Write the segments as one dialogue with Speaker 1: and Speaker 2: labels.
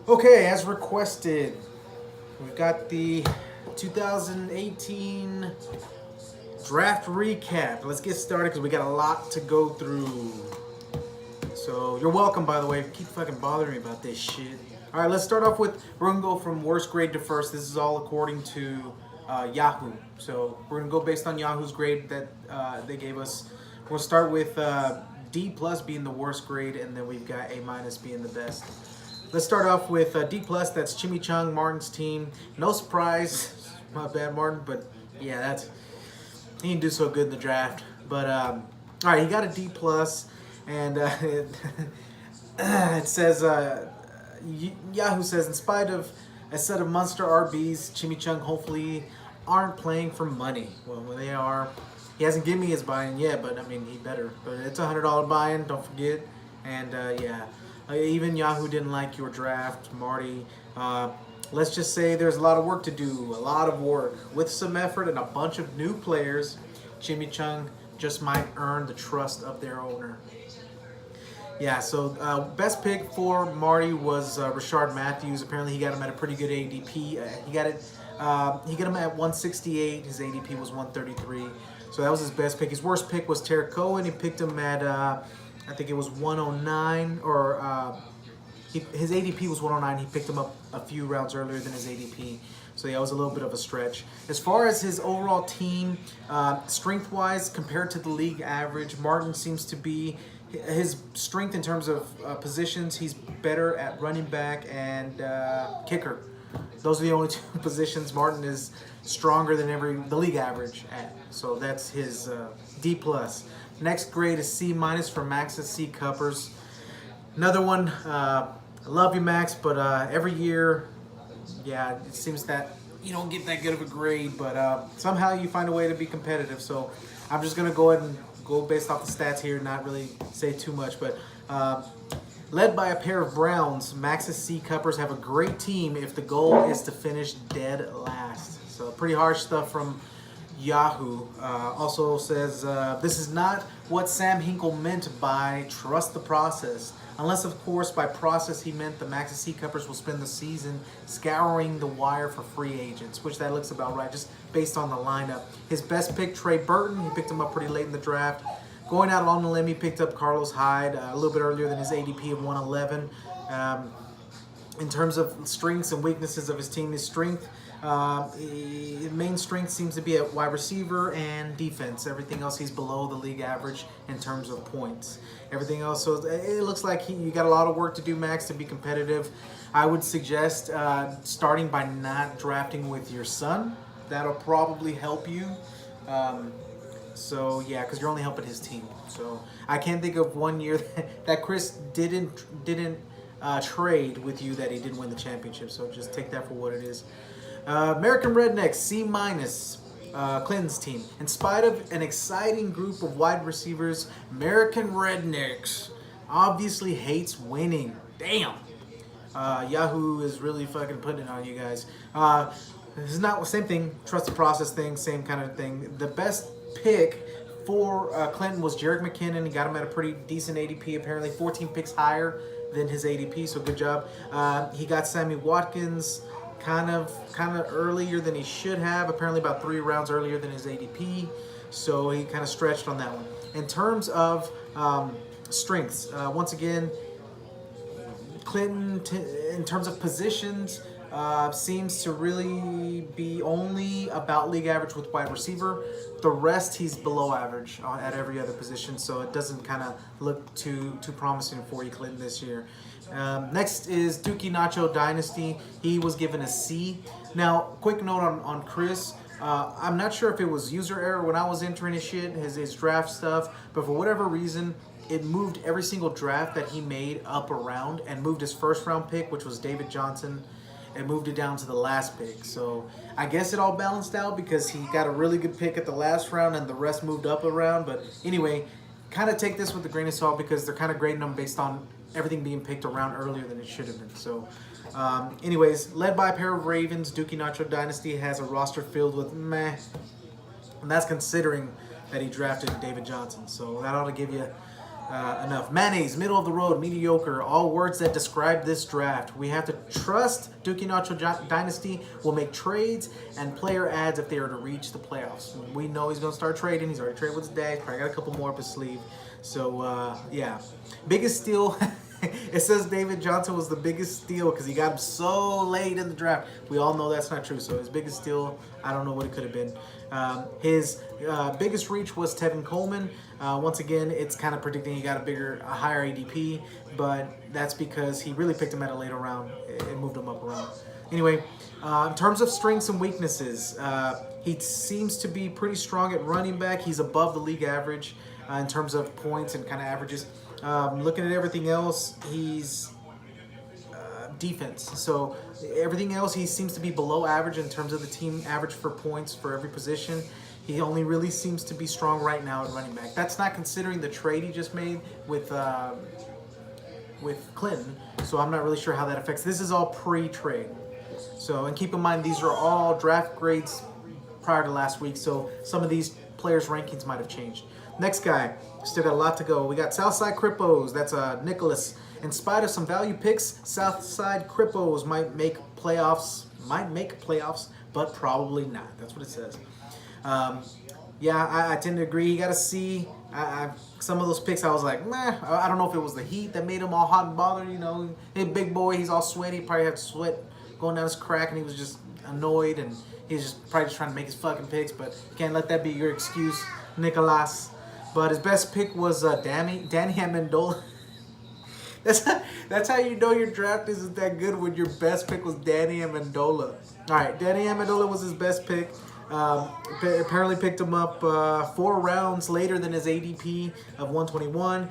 Speaker 1: Okay, as requested, we've got the 2018 draft recap. Let's get started because we got a lot to go through. So you're welcome, by the way. Keep fucking bothering me about this shit. All right, let's start off with, we're gonna go from worst grade to first. This is all according to Yahoo. So we're gonna go based on Yahoo's grade that they gave us. We'll start with D plus being the worst grade, and then we've got A minus being the best. Let's start off with D plus. That's Chimichang, Martin's team. No surprise, my bad, Martin. But yeah, he didn't do so good in the draft. But all right, he got a D plus, and it says Yahoo says, in spite of a set of monster RBs, Chimichang hopefully aren't playing for money. Well, when they are, he hasn't given me his buy-in yet, but I mean, he better. But it's a $100 buy-in, don't forget. And yeah, even Yahoo didn't like your draft, Marty. Let's just say there's a lot of work to do, a lot of work. With some effort and a bunch of new players, Chimichang just might earn the trust of their owner. Yeah, so best pick for Marty was Rashard Matthews. Apparently, he got him at a pretty good ADP. He got him at 168. His ADP was 133. So that was his best pick. His worst pick was Tarek Cohen. He picked him at I think it was 109, or his ADP was 109. He picked him up a few rounds earlier than his ADP. So yeah, it was a little bit of a stretch. As far as his overall team, strength-wise, compared to the league average, Martin seems to be, his strength in terms of positions, he's better at running back and kicker. Those are the only two positions Martin is stronger than the league average at. So that's his D plus. Next grade is C minus for Max's C Cuppers. Another one. I love you, Max, but every year, yeah, it seems that you don't get that good of a grade, but somehow you find a way to be competitive. So I'm just gonna go ahead and go based off the stats here, not really say too much, but led by a pair of Browns, Max's C Cuppers have a great team if the goal is to finish dead last. So pretty harsh stuff from Yahoo. Also says, this is not what Sam Hinkle meant by trust the process. Unless, of course, by process he meant the Max's C Cuppers will spend the season scouring the wire for free agents, which that looks about right, just based on the lineup. His best pick, Trey Burton, he picked him up pretty late in the draft. Going out on the limb, he picked up Carlos Hyde a little bit earlier than his ADP of 111. In terms of strengths and weaknesses of his team, his strength, main strength seems to be at wide receiver and defense. Everything else, he's below the league average in terms of points. Everything else, so it looks like you got a lot of work to do, Max, to be competitive. I would suggest starting by not drafting with your son. That'll probably help you. So yeah, because you're only helping his team. So I can't think of one year that Chris didn't trade with you that he didn't win the championship. So just take that for what it is. American Rednecks, C minus. Clinton's team. In spite of an exciting group of wide receivers, American Rednecks obviously hates winning. Damn. Yahoo is really fucking putting it on you guys. This is not the same thing. Trust the process thing, same kind of thing. The best pick for Clinton was Jerick McKinnon. He got him at a pretty decent ADP, apparently 14 picks higher than his ADP, so good job. He got Sammy Watkins kind of earlier than he should have, apparently about 3 rounds earlier than his ADP, so he kind of stretched on that one. In terms of strengths, once again, Clinton, in terms of positions, seems to really be only about league average with wide receiver. The rest, he's below average at every other position, so it doesn't kind of look too promising for you, Clinton, this year. Next is Dookie Nacho Dynasty. He was given a C. Now, quick note on Chris. I'm not sure if it was user error when I was entering his shit, his draft stuff, but for whatever reason, it moved every single draft that he made up around and moved his first round pick, which was David Johnson, and moved it down to the last pick. So I guess it all balanced out because he got a really good pick at the last round and the rest moved up around. But anyway, kind of take this with a grain of salt because they're kind of grading them based on everything being picked around earlier than it should have been. So anyways, led by a pair of Ravens, Dookie Nacho Dynasty has a roster filled with meh. And that's considering that he drafted David Johnson. So that ought to give you enough. Mayonnaise, middle of the road, mediocre, all words that describe this draft. We have to trust Duke Nacho Dynasty will make trades and player ads if they are to reach the playoffs. We know he's going to start trading. He's already traded with his dad. Probably got a couple more up his sleeve. So, yeah. Biggest steal... It says David Johnson was the biggest steal because he got him so late in the draft. We all know that's not true. So his biggest steal, I don't know what it could have been. His biggest reach was Tevin Coleman. Once again, it's kind of predicting he got a higher ADP, but that's because he really picked him at a later round. It moved him up around. Anyway, in terms of strengths and weaknesses, he seems to be pretty strong at running back. He's above the league average in terms of points and kind of averages. Looking at everything else, he's defense. So everything else, he seems to be below average in terms of the team average for points for every position. He only really seems to be strong right now at running back. That's not considering the trade he just made with Clinton. So I'm not really sure how that affects. This is all pre-trade. So, and keep in mind, these are all draft grades prior to last week. So some of these players' rankings might have changed. Next guy, still got a lot to go. We got Southside Crippos. That's Nicholas. In spite of some value picks, Southside Crippos might make playoffs, but probably not. That's what it says. Yeah, I tend to agree. You got to see. Some of those picks, I was like, meh. I don't know if it was the heat that made him all hot and bothered. You know, hey, big boy, he's all sweaty. He probably had sweat going down his crack, and he was just annoyed, and he's just probably just trying to make his fucking picks. But you can't let that be your excuse, Nicholas. But his best pick was Danny Amendola. That's how you know your draft isn't that good, when your best pick was Danny Amendola. All right, Danny Amendola was his best pick. Apparently picked him up 4 rounds later than his ADP of 121.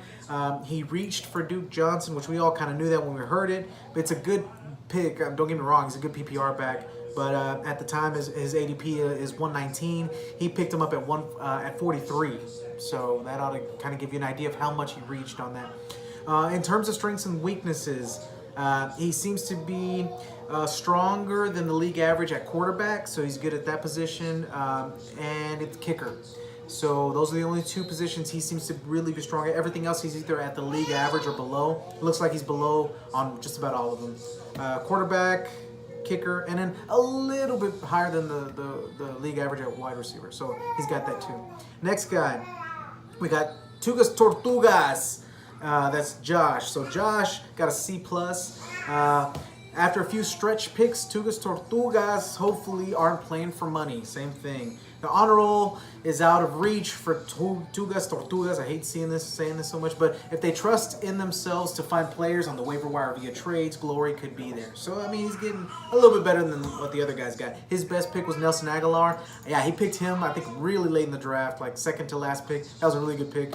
Speaker 1: He reached for Duke Johnson, which we all kind of knew that when we heard it. But it's a good pick. Don't get me wrong, he's a good PPR back. But at the time, his ADP is 119. He picked him up at 43. So that ought to kind of give you an idea of how much he reached on that. In terms of strengths and weaknesses, he seems to be stronger than the league average at quarterback, so he's good at that position, and it's kicker. So those are the only 2 positions he seems to really be strong at. Everything else, he's either at the league average or below. It looks like he's below on just about all of them. Quarterback, kicker, and then a little bit higher than the league average at wide receiver. So he's got that too. Next guy, we got Tugas Tortugas. That's Josh. So Josh got a C+. After a few stretch picks, Tugas Tortugas hopefully aren't playing for money. Same thing. The honor roll is out of reach for Tugas Tortugas. I hate saying this so much, but if they trust in themselves to find players on the waiver wire via trades, glory could be there. So, I mean, he's getting a little bit better than what the other guys got. His best pick was Nelson Aguilar. Yeah, he picked him, I think, really late in the draft, like second to last pick. That was a really good pick.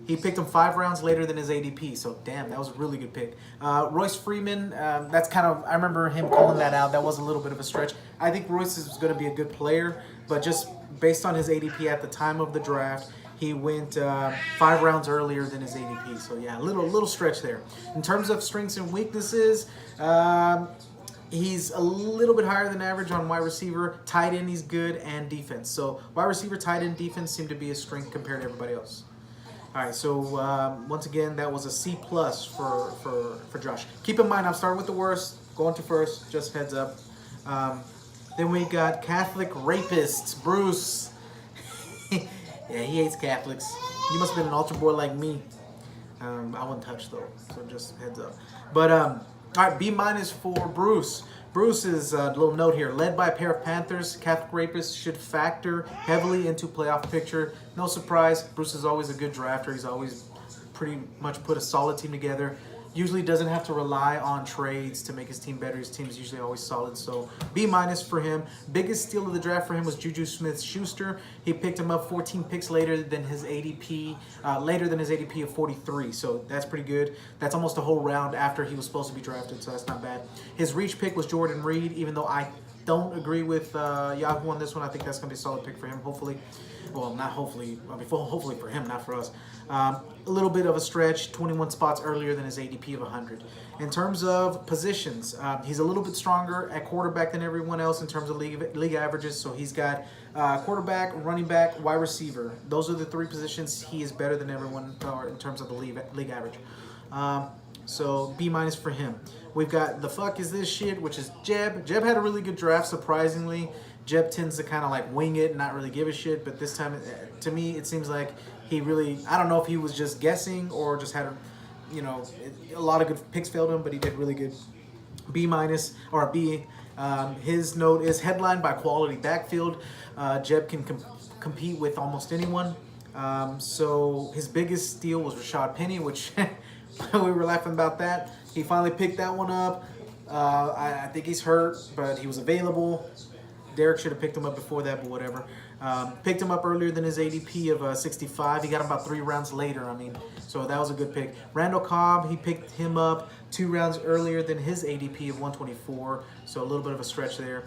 Speaker 1: He picked him 5 rounds later than his ADP, so damn, that was a really good pick. Royce Freeman, that's kind of, I remember him calling that out. That was a little bit of a stretch. I think Royce is going to be a good player, but just based on his ADP at the time of the draft, he went 5 rounds earlier than his ADP. So yeah, a little stretch there. In terms of strengths and weaknesses, he's a little bit higher than average on wide receiver. Tight end, he's good, and defense. So wide receiver, tight end, defense seem to be a strength compared to everybody else. All right, so once again, that was a C+ for Josh. Keep in mind, I'm starting with the worst, going to first, just heads up. Then we got Catholic rapists, Bruce. Yeah, he hates Catholics. You must have been an altar boy like me. I wouldn't touch though, so just heads up. But all right, B- for Bruce. Bruce is a little note here. Led by a pair of Panthers, Catholic rapists should factor heavily into playoff picture. No surprise, Bruce is always a good drafter. He's always pretty much put a solid team together. Usually doesn't have to rely on trades to make his team better. His team is usually always solid. So B- for him. Biggest steal of the draft for him was Juju Smith-Schuster. He picked him up 14 picks later than his ADP of 43. So that's pretty good. That's almost a whole round after he was supposed to be drafted. So that's not bad. His reach pick was Jordan Reed, even though I don't agree with Yahoo on this one. I think that's going to be a solid pick for him, hopefully. Well, not hopefully. I mean, hopefully for him, not for us. A little bit of a stretch, 21 spots earlier than his ADP of 100. In terms of positions, he's a little bit stronger at quarterback than everyone else in terms of league averages. So he's got quarterback, running back, wide receiver. Those are the three positions he is better than everyone in terms of the league average. So B- for him. We've got the fuck is this shit, which is Jeb. Jeb had a really good draft, surprisingly. Jeb tends to kind of like wing it and not really give a shit, but this time, to me, it seems like he really, I don't know if he was just guessing or just had, a lot of good picks failed him, but he did really good. B- or B. His note is headlined by quality backfield. Jeb can compete with almost anyone. So his biggest steal was Rashad Penny, which we were laughing about that. He finally picked that one up. I think he's hurt, but he was available. Derek should have picked him up before that, but whatever. Picked him up earlier than his ADP of 65. He got him about 3 rounds later, so that was a good pick. Randall Cobb, he picked him up 2 rounds earlier than his ADP of 124, so a little bit of a stretch there.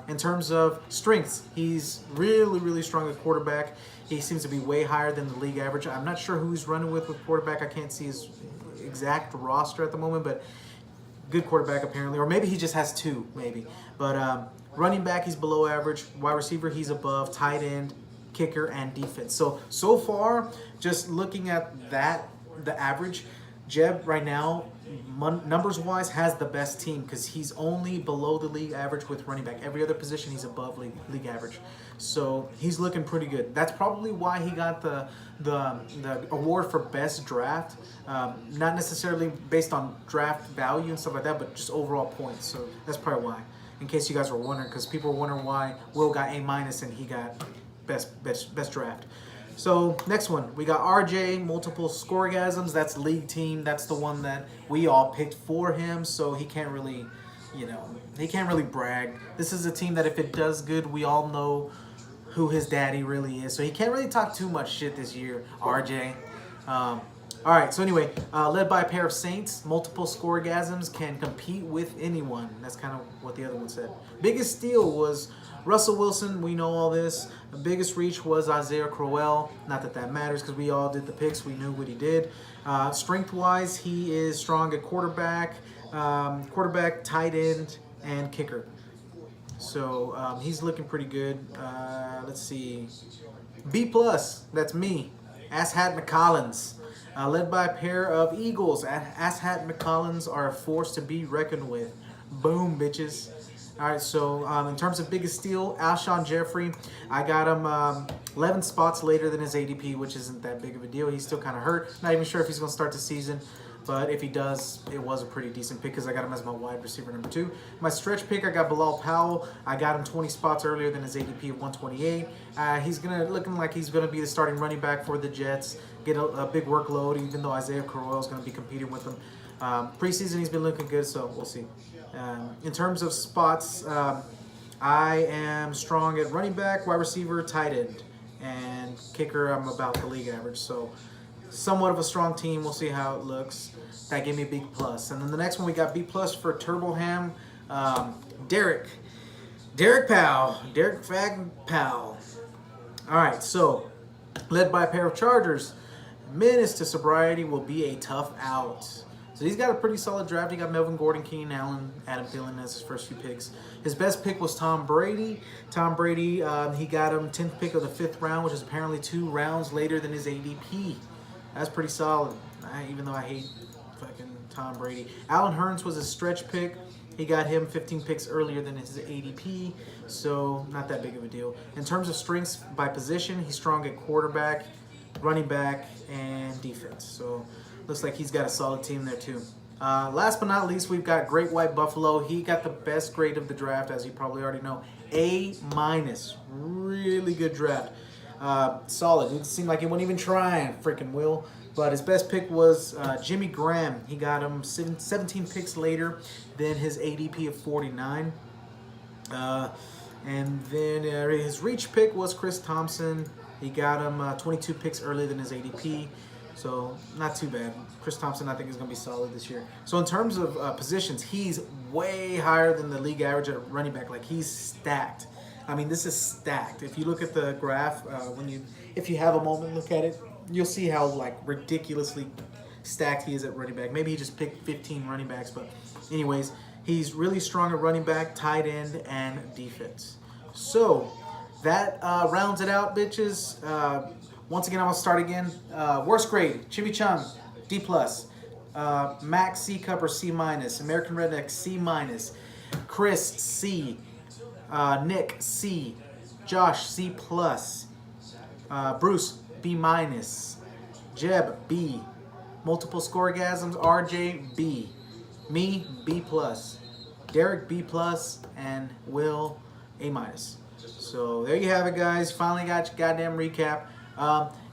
Speaker 1: In terms of strengths, he's really, really strong at quarterback. He seems to be way higher than the league average. I'm not sure who he's running with quarterback. I can't see his exact roster at the moment, but good quarterback apparently. Or maybe he just has 2, maybe. But running back, he's below average. Wide receiver, he's above. Tight end, kicker, and defense. So far, just looking at that, the average, Jeb right now, numbers-wise, has the best team because he's only below the league average with running back. Every other position, he's above league average. So he's looking pretty good. That's probably why he got the award for best draft. Not necessarily based on draft value and stuff like that, but just overall points. So that's probably why. In case you guys were wondering, because people were wondering why Will got A- and he got best draft. So next one, we got RJ, multiple scoregasms. That's league team. That's the one that we all picked for him. So he can't really, he can't really brag. This is a team that if it does good, we all know who his daddy really is. So he can't really talk too much shit this year, RJ. All right, so anyway, led by a pair of Saints, multiple scoregasms, can compete with anyone. That's kind of what the other one said. Biggest steal was Russell Wilson. We know all this. The biggest reach was Isaiah Crowell. Not that that matters because we all did the picks. We knew what he did. Strength-wise, he is strong at quarterback, tight end, and kicker. So he's looking pretty good. Let's see. B+, that's me. Asshat McCollins. Led by a pair of Eagles. Asshat McCollins are a force to be reckoned with. Boom, bitches. All right, so in terms of biggest steal, Alshon Jeffrey, I got him 11 spots later than his ADP, which isn't that big of a deal. He's still kind of hurt. Not even sure if he's going to start the season. But if he does, it was a pretty decent pick because I got him as my wide receiver number 2. My stretch pick, I got Bilal Powell. I got him 20 spots earlier than his ADP of 128. He's looking like he's going to be the starting running back for the Jets. Get a big workload, even though Isaiah Crowell is going to be competing with him. Preseason, he's been looking good, so we'll see. In terms of spots, I am strong at running back, wide receiver, tight end, and kicker. I'm about the league average, so somewhat of a strong team. We'll see how it looks. That gave me a B+. And then the next one, we got B+ for Turbo Ham. Derek Powell. All right, so led by a pair of Chargers. Menace to sobriety will be a tough out. So he's got a pretty solid draft. He got Melvin Gordon, Keenan Allen, Adam Thielen as his first few picks. His best pick was Tom Brady. Tom Brady, he got him 10th pick of the 5th round, which is apparently 2 rounds later than his ADP. That's pretty solid, even though I hate fucking Tom Brady. Allen Hurns was his stretch pick. He got him 15 picks earlier than his ADP, so not that big of a deal. In terms of strengths by position, he's strong at quarterback, running back, and defense. So looks like he's got a solid team there too. Last but not least, we've got Great White Buffalo. He got the best grade of the draft, as you probably already know. A-. Really good draft. Solid. It seemed like he wasn't even trying, freaking Will. But his best pick was Jimmy Graham. He got him 17 picks later than his ADP of 49. And then his reach pick was Chris Thompson. He got him 22 picks earlier than his ADP. So not too bad. Chris Thompson, I think, is going to be solid this year. So in terms of positions, he's way higher than the league average at running back. Like, he's stacked. I mean, this is stacked. If you look at the graph, if you have a moment, look at it, you'll see how like ridiculously stacked he is at running back. Maybe he just picked 15 running backs, but anyways, he's really strong at running back, tight end, and defense. So that rounds it out, bitches. Once again, I'm gonna start again. Worst grade: Chimichang, D+. Max, C cup or C-. American Redneck, C-. Chris, C. Nick, C. Josh, C+. Bruce, B-. Jeb, B. Multiple Scoregasms, RJ, B. Me, B+. Derek, B+. And Will, A-. So there you have it, guys. Finally got your goddamn recap.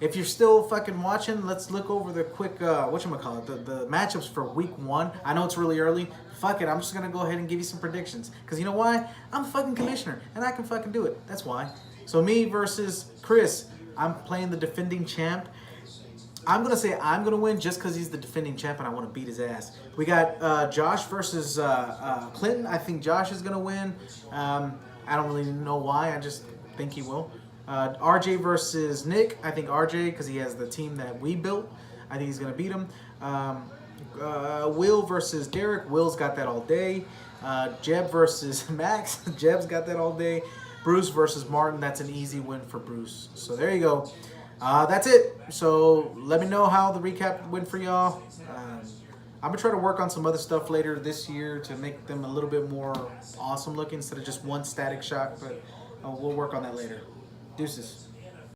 Speaker 1: If you're still fucking watching, let's look over the quick, whatchamacallit, the matchups for week 1. I know it's really early. Fuck it, I'm just going to go ahead and give you some predictions. Because you know why? I'm the fucking commissioner, and I can fucking do it. That's why. So me versus Chris. I'm playing the defending champ. I'm going to say I'm going to win just because he's the defending champ and I want to beat his ass. We got Josh versus Clinton. I think Josh is going to win. I don't really know why. I just think he will. RJ versus Nick. I think RJ, because he has the team that we built. I think he's going to beat him. Will versus Derek. Will's got that all day. Jeb versus Max. Jeb's got that all day. Bruce versus Martin. That's an easy win for Bruce. So there you go. That's it. So let me know how the recap went for y'all. I'm going to try to work on some other stuff later this year to make them a little bit more awesome looking instead of just one static shot. But we'll work on that later. Deuces.